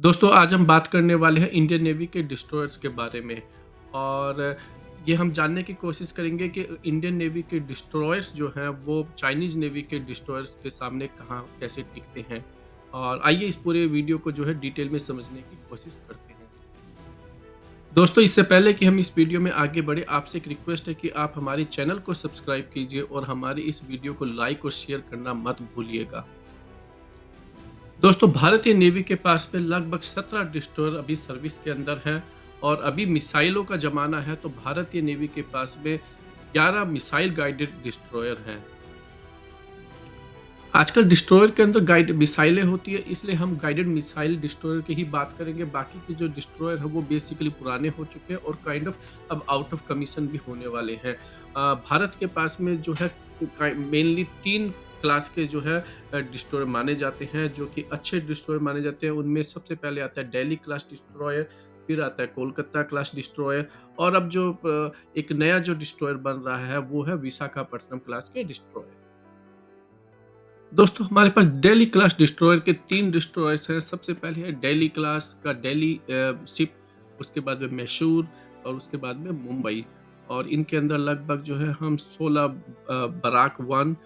दोस्तों आज हम बात करने वाले हैं इंडियन नेवी के डिस्ट्रॉयर्स के बारे में और ये हम जानने की कोशिश करेंगे कि इंडियन नेवी के डिस्ट्रॉयर्स जो हैं वो चाइनीज़ नेवी के डिस्ट्रॉयर्स के सामने कहाँ कैसे टिकते हैं। और आइए इस पूरे वीडियो को जो है डिटेल में समझने की कोशिश करते हैं। दोस्तों इससे पहले कि हम इस वीडियो में आगे बढ़े, आपसे एक रिक्वेस्ट है कि आप हमारे चैनल को सब्सक्राइब कीजिए और हमारी इस वीडियो को लाइक और शेयर करना मत भूलिएगा। दोस्तों भारतीय नेवी के पास में लगभग 17 डिस्ट्रॉयर अभी सर्विस के अंदर है और अभी मिसाइलों का ज़माना है, तो भारतीय नेवी के पास में 11 मिसाइल गाइडेड डिस्ट्रॉयर हैं। आजकल डिस्ट्रॉयर के अंदर गाइड मिसाइलें होती है, इसलिए हम गाइडेड मिसाइल डिस्ट्रॉयर की ही बात करेंगे। बाकी के जो डिस्ट्रॉयर है वो बेसिकली पुराने हो चुके हैं और काइंड ऑफ अब आउट ऑफ कमीशन भी होने वाले हैं। भारत के पास में जो है मेनली 3 क्लास के जो है डिस्ट्रॉयर माने जाते हैं, जो कि अच्छे डिस्ट्रॉयर माने जाते हैं। उनमें सबसे पहले आता है दिल्ली क्लास डिस्ट्रॉयर, फिर आता है कोलकाता क्लास डिस्ट्रॉयर और अब जो एक नया जो डिस्ट्रॉयर बन रहा है वो है विशाखापट्टनम क्लास के डिस्ट्रॉयर। दोस्तों हमारे पास दिल्ली क्लास डिस्ट्रॉयर के 3 डिस्ट्रॉयर्स हैं। सबसे पहले है दिल्ली क्लास का दिल्ली शिप, उसके बाद में मैसूर और उसके बाद में मुंबई। और इनके अंदर लगभग जो है हम 16 बराक 1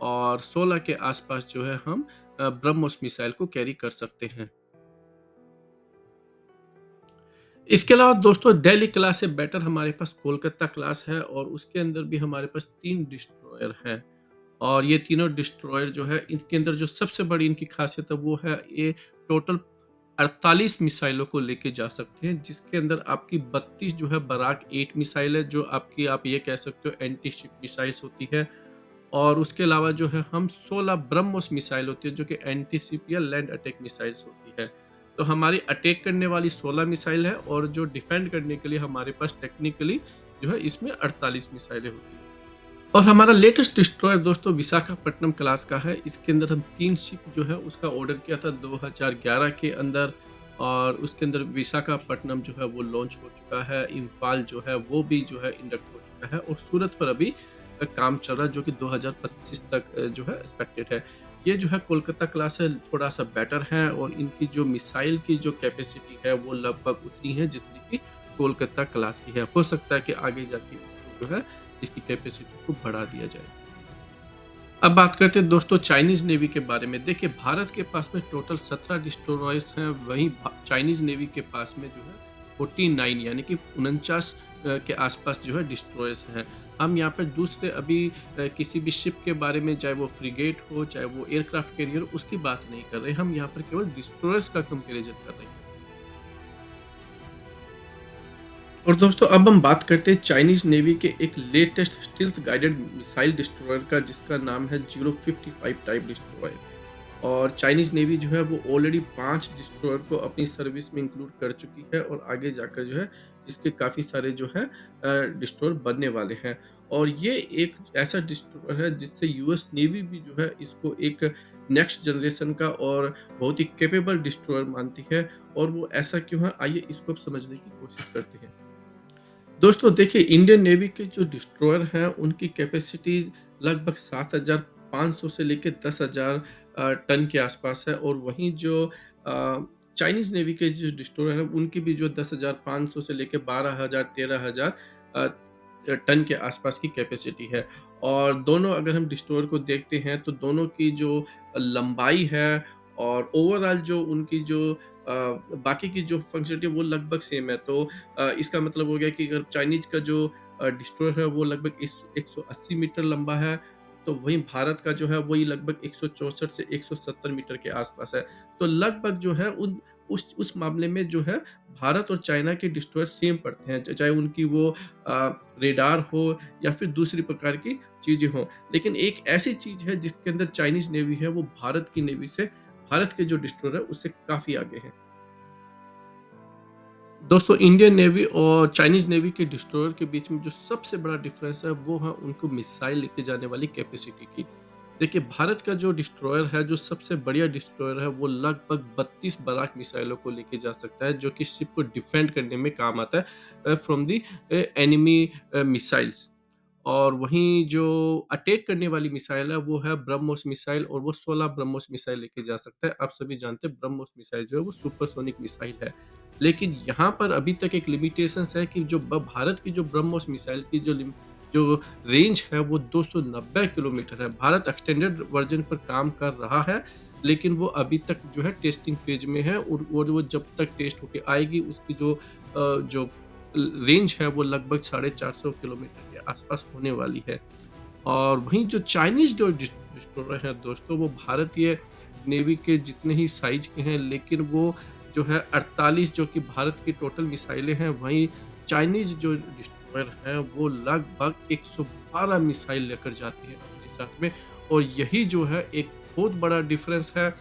और 16 के आसपास जो है हम ब्रह्मोस मिसाइल को कैरी कर सकते हैं। इसके अलावा दोस्तों दिल्ली क्लास से बेटर हमारे पास कोलकाता क्लास है और उसके अंदर भी हमारे पास 3 डिस्ट्रॉयर हैं। और ये तीनों डिस्ट्रॉयर जो है इनके अंदर जो सबसे बड़ी इनकी खासियत है वो है ये टोटल 48 मिसाइलों को लेके जा सकते हैं, जिसके अंदर आपकी 32 जो है बराक 8 मिसाइल है, जो आपकी आप ये कह सकते हो एंटी शिप मिसाइल्स होती है। और उसके अलावा जो है हम 16 ब्रह्मोस मिसाइल होती है, जो कि एंटी शिप या लैंड अटैक मिसाइल्स होती है। तो हमारी अटैक करने वाली 16 मिसाइल है और जो डिफेंड करने के लिए हमारे पास टेक्निकली जो है इसमें 48 मिसाइलें होती है। और हमारा लेटेस्ट डिस्ट्रॉयर दोस्तों विशाखापट्टनम क्लास का है। इसके अंदर हम 3 शिप जो है उसका ऑर्डर किया था 2011 के अंदर और उसके अंदर विशाखापट्टनम जो है वो लॉन्च हो चुका है। इम्फाल जो है वो भी जो है इंडक्ट हो चुका है और सूरत पर अभी काम चल रहा है, जो कि 2025 तक जो है एक्सपेक्टेड है। ये जो है कोलकाता क्लास है, थोड़ा-सा बेटर है और इनकी जो मिसाइल की जो कैपेसिटी है वो लगभग उतनी है जितनी कि कोलकाता क्लास की है। हो सकता है कि आगे जाके इसको जो है इसकी कैपेसिटी को बढ़ा दिया जाए। अब बात करते हैं दोस्तों चाइनीज़ नेवी के बारे में। देखिए भारत के पास में टोटल 17 डिस्ट्रॉयर्स हैं, वहीं चाइनीज़ नेवी के पास में जो है 49 यानी कि 49 के आसपास जो है डिस्ट्रॉयर्स हैं। हम यहाँ पर दूसरे अभी किसी भी शिप के बारे में, चाहे वो फ्रिगेट हो, चाहे वो एयरक्राफ्ट कैरियर हो, उसकी बात नहीं कर रहे। हम यहाँ पर केवल डिस्ट्रॉयर्स का कंपैरिज़न कर रहे हैं। और दोस्तों अब हम बात करते हैं चाइनीज़ नेवी के एक latest stealth guided missile destroyer का, जिसका नाम है 055 टाइप डिस्ट्रॉयर। और चाइनीज़ नेवी जो है वो ऑलरेडी 5 डिस्ट्रॉयर को अपनी सर्विस में इंक्लूड कर चुकी है और आगे जाकर जो है इसके काफ़ी सारे जो है डिस्ट्रॉयर बनने वाले हैं। और ये एक ऐसा डिस्ट्रॉयर है जिससे यूएस नेवी भी जो है इसको एक नेक्स्ट जनरेशन का और बहुत ही कैपेबल डिस्ट्रॉयर मानती है। और वो ऐसा क्यों है, आइए इसको अब समझने की कोशिश करते हैं। दोस्तों देखिए इंडियन नेवी के जो डिस्ट्रॉयर हैं उनकी कैपेसिटी लगभग 7,500 से लेके 10,000 टन के आसपास है और वहीं जो चाइनीज़ नेवी के जो डिस्ट्रॉयर हैं उनकी भी जो 10,500 से लेके 12,000 13,000 अ, टन के आसपास की कैपेसिटी है। और दोनों अगर हम डिस्ट्रॉयर को देखते हैं तो दोनों की जो लंबाई है और ओवरऑल जो उनकी जो बाकी की जो फंक्शनलिटी है वो लगभग सेम है। तो इसका मतलब हो गया कि अगर चाइनीज़ का जो डिस्ट्रॉयर है वो लगभग इस 180 मीटर लंबा है, तो वहीं भारत का जो है वही लगभग 164 से 170 मीटर के आसपास है। तो लगभग जो है उन उस मामले में जो है भारत और चाइना के डिस्ट्रॉयर सेम पड़ते हैं, चाहे उनकी वो रेडार हो या फिर दूसरी प्रकार की चीज़ें हों। लेकिन एक ऐसी चीज़ है जिसके अंदर चाइनीज़ नेवी है वो भारत की नेवी से, भारत के जो डिस्ट्रॉयर है उससे काफ़ी आगे है। दोस्तों इंडियन नेवी और चाइनीज़ नेवी के डिस्ट्रॉयर के बीच में जो सबसे बड़ा डिफरेंस है वो है उनको मिसाइल लेके जाने वाली कैपेसिटी की। देखिए भारत का जो डिस्ट्रॉयर है, जो सबसे बढ़िया डिस्ट्रॉयर है, वो लगभग 32 बराक मिसाइलों को लेके जा सकता है, जो कि शिप को डिफेंड करने में काम आता है फ्रॉम द एनिमी मिसाइल्स। और वहीं जो अटैक करने वाली मिसाइल है वो है ब्रह्मोस मिसाइल और वो 16 ब्रह्मोस मिसाइल लेके जा सकता है। आप सभी जानते हैं ब्रह्मोस मिसाइल जो है वो सुपरसोनिक मिसाइल है। लेकिन यहाँ पर अभी तक एक लिमिटेशंस है कि जो भारत की जो ब्रह्मोस मिसाइल की जो रेंज है वो 290 किलोमीटर है। भारत एक्सटेंडेड वर्जन पर काम कर रहा है, लेकिन वो अभी तक जो है टेस्टिंग फेज में है और वो जब तक टेस्ट होके आएगी उसकी जो रेंज है वो लगभग 450 किलोमीटर के आसपास होने वाली है। और वहीं जो चाइनीज़ जो डिस्ट्रॉयर हैं दोस्तों, वो भारतीय नेवी के जितने ही साइज़ के हैं, लेकिन वो जो है 48 जो कि भारत की टोटल मिसाइलें हैं, वहीं चाइनीज़ जो डिस्ट्रॉयर हैं, वो लगभग 112 मिसाइल लेकर जाती है अपने साथ में। और यही जो है एक बहुत बड़ा डिफरेंस है,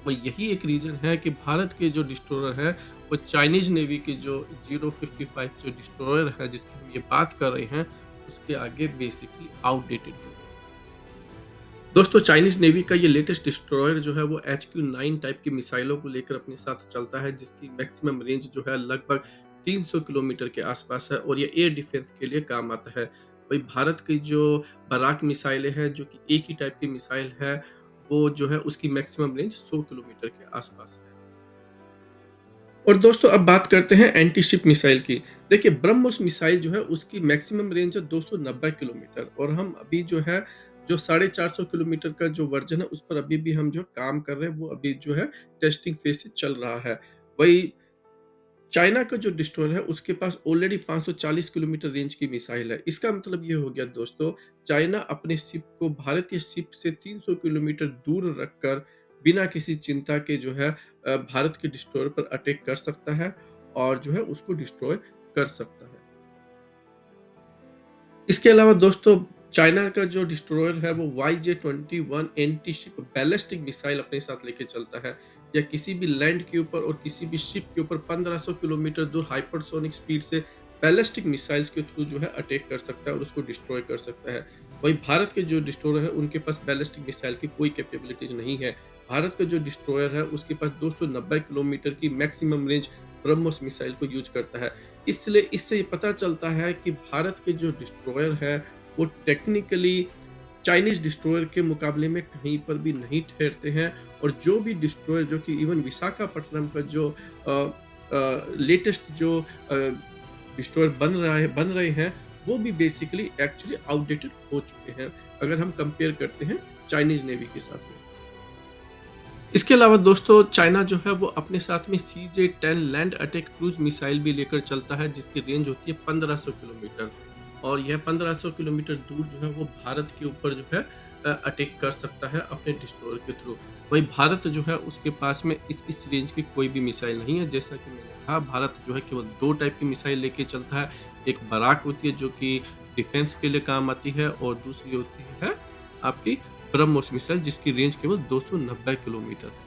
और यही एक रीज़न है कि भारत के जो डिस्ट्रॉयर हैं, वो चाइनीज़ नेवी के जो 055 जो डिस्ट्रॉयर है जिसकी हम ये बात कर रहे हैं, उसके आगे बेसिकली आउटडेटेड हो गए। दोस्तों, चाइनीज़ नेवी का ये लेटेस्ट डिस्ट्रॉयर जो है वो HQ-9 टाइप की मिसाइलों को लेकर अपने साथ चलता है, जिसकी मैक्सिमम रेंज जो है लगभग 300 किलोमीटर के आसपास है और ये एयर डिफेंस के लिए काम आता है। वहीं भारत की जो बराक मिसाइलें हैं, जो कि एक ही टाइप की मिसाइल है, वो जो है उसकी मैक्सिमम रेंज 100 किलोमीटर के आसपास है। और दोस्तों, अब बात करते हैं एंटी शिप मिसाइल की। देखिए, ब्रह्मोस मिसाइल जो है उसकी मैक्सिमम रेंज है 290 किलोमीटर और हम अभी जो है जो 450 किलोमीटर का जो वर्ज़न है उस पर अभी भी हम जो काम कर रहे हैं, वो अभी जो है टेस्टिंग फेज़ से चल रहा है। वही चाइना का जो डिस्ट्रॉयर है उसके पास ऑलरेडी 540 किलोमीटर रेंज की मिसाइल है। इसका मतलब ये हो गया दोस्तों, चाइना अपने शिप को भारतीय शिप से 300 किलोमीटर दूर रखकर बिना किसी चिंता के जो है भारत के डिस्ट्रॉयर पर अटैक कर सकता है और जो है उसको डिस्ट्रॉय कर सकता है। इसके अलावा दोस्तों, चाइना का जो डिस्ट्रॉयर है वो YJ-21 anti ship ballistic missile अपने साथ लेके चलता है। या किसी भी लैंड के ऊपर और किसी भी शिप के ऊपर 1500 किलोमीटर दूर हाइपरसोनिक स्पीड से बैलिस्टिक मिसाइल्स के थ्रू जो है अटैक कर सकता है और उसको डिस्ट्रॉय कर सकता है। वहीं भारत के जो डिस्ट्रॉयर है उनके पास बैलिस्टिक मिसाइल की कोई कैपेबिलिटीज नहीं है। भारत का जो डिस्ट्रॉयर है उसके पास 290 किलोमीटर की मैक्सिमम रेंज ब्रह्मोस मिसाइल को यूज करता है। इसलिए इससे ये पता चलता है कि भारत के जो डिस्ट्रॉयर है वो टेक्निकली चाइनीज़ डिस्ट्रॉयर के मुकाबले में कहीं पर भी नहीं ठहरते हैं। और जो भी डिस्ट्रॉयर जो कि इवन विशाखापट्टनम का जो लेटेस्ट जो डिस्ट्रॉयर बन रहे हैं, वो भी बेसिकली एक्चुअली आउटडेटेड हो चुके हैं, अगर हम कंपेयर करते हैं चाइनीज़ नेवी के साथ में। इसके अलावा दोस्तों, चाइना जो है वो अपने साथ में CJ-10 land attack cruise missile भी लेकर चलता है, जिसकी रेंज होती है 1500 किलोमीटर। और यह 1500 किलोमीटर दूर जो है वो भारत के ऊपर जो है अटैक कर सकता है अपने डिस्ट्रॉयर के थ्रू। वहीं भारत जो है उसके पास में इस रेंज की कोई भी मिसाइल नहीं है। जैसा कि मैंने कहा, भारत जो है केवल 2 टाइप की मिसाइल लेके चलता है। एक बराक होती है जो कि डिफेंस के लिए काम आती है और दूसरी होती है आपकी ब्रह्मोस मिसाइल, जिसकी रेंज केवल 290 किलोमीटर है।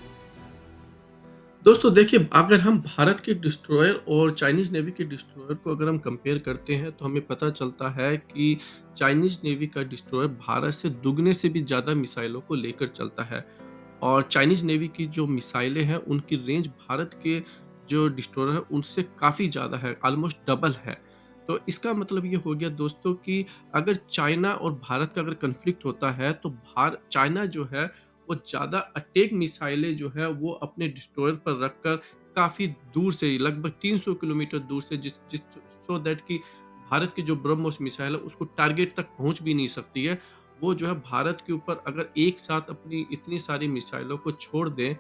दोस्तों देखिए, अगर हम भारत के डिस्ट्रॉयर और चाइनीज़ नेवी के डिस्ट्रॉयर को अगर हम कंपेयर करते हैं, तो हमें पता चलता है कि चाइनीज़ नेवी का डिस्ट्रॉयर भारत से दुगने से भी ज़्यादा मिसाइलों को लेकर चलता है। और चाइनीज़ नेवी की जो मिसाइलें हैं, उनकी रेंज भारत के जो डिस्ट्रॉयर है, उनसे काफ़ी ज़्यादा है, ऑलमोस्ट डबल है। तो इसका मतलब ये हो गया दोस्तों कि अगर चाइना और भारत का अगर कॉन्फ्लिक्ट होता है, तो चाइना जो है, वो ज़्यादा अटैक मिसाइलें जो है, वो अपने डिस्ट्रॉयर पर रखकर काफ़ी दूर से लगभग 300 किलोमीटर दूर से जिस जिस सो दैट कि भारत की जो ब्रह्मोस मिसाइल है, उसको टारगेट तक पहुँच भी नहीं सकती है। वो जो है भारत के ऊपर अगर एक साथ अपनी इतनी सारी मिसाइलों को छोड़ दें,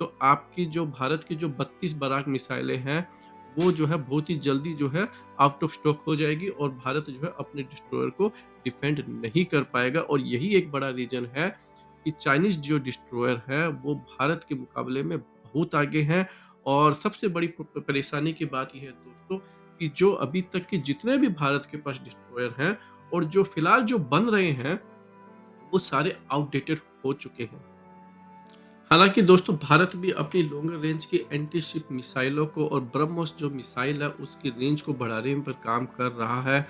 तो आपकी जो भारत की जो 32 बराक मिसाइलें हैं, वो जो है बहुत ही जल्दी जो है आउट ऑफ स्टॉक हो जाएगी और भारत जो है अपने डिस्ट्रॉयर को डिफेंड नहीं कर पाएगा। और यही एक बड़ा रीज़न है कि चाइनीज़ जो डिस्ट्रॉयर है, वो भारत के मुकाबले में बहुत आगे हैं। और सबसे बड़ी परेशानी की बात ये है दोस्तों, कि जो अभी तक के जितने भी भारत के पास डिस्ट्रॉयर हैं और जो फिलहाल जो बन रहे हैं, वो सारे आउटडेटेड हो चुके हैं। हालाँकि दोस्तों, भारत भी अपनी लॉन्गर रेंज की एंटी शिप मिसाइलों को और ब्रह्मोस जो मिसाइल है उसकी रेंज को बढ़ाने पर काम कर रहा है।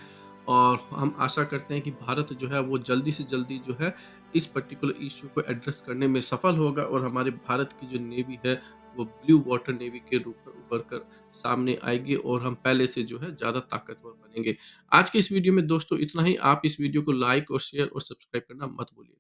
और हम आशा करते हैं कि भारत जो है वो जल्दी से जल्दी जो है इस पर्टिकुलर इश्यू को एड्रेस करने में सफल होगा और हमारे भारत की जो नेवी है वो ब्लू वाटर नेवी के रूप में उभर कर सामने आएगी और हम पहले से जो है ज़्यादा ताकतवर बनेंगे। आज के इस वीडियो में दोस्तों इतना ही। आप इस वीडियो को लाइक और शेयर और सब्सक्राइब करना मत भूलिए।